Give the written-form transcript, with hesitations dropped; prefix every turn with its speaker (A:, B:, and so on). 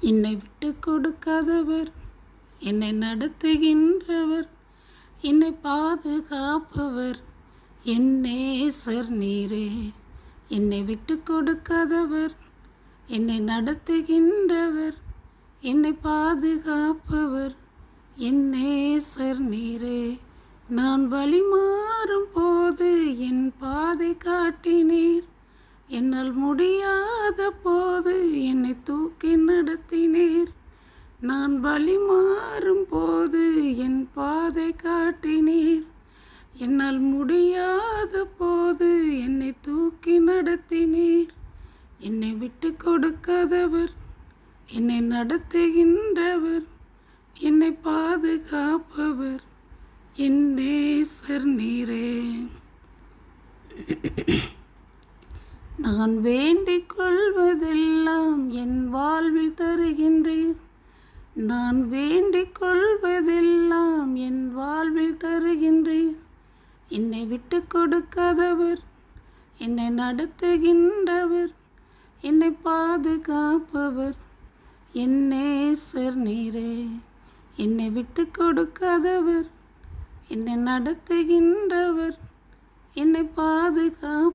A: என்னை விட்டு கொடுக்காதவர், என்னை நடத்துகின்றவர், என்னை பாதுகாப்பவர், என் நேசர் நீரே. என்னை விட்டு கொடுக்காதவர், என்னை நடத்துகின்றவர், என்னை பாதுகாப்பவர், என் நேசர் நீரே. நான் வழி மாறும் போது என் பாதை காட்டினீர், என்னால் முடியாத போது என்னை தூக்கி நடத்தினீர். நான் வழி மாறும் போது என் பாதை காட்டினீர், என்னால் முடியாத போது என்னை தூக்கி நடத்தினீர். என்னை விட்டு கொடுக்காதவர், என்னை நடத்துகின்றவர், என்னை பாதுகாப்பவர், என் நேசர் நீரே. நான் வேண்டிக் கொள்வதெல்லாம் என் வாழ்வில் தருகின்றீர். நான் வேண்டிக் கொள்வதெல்லாம் என் வாழ்வில் தருகின்றீர். என்னை விட்டு கொடுக்காதவர், என்னை நடத்துகின்றவர், என்னை பாதுகாப்பவர், என் நேசர் நீரே. என்னை விட்டு கொடுக்காதவர், என்னை நடத்துகின்றவர், என்னை பாதுகாப்பவர்,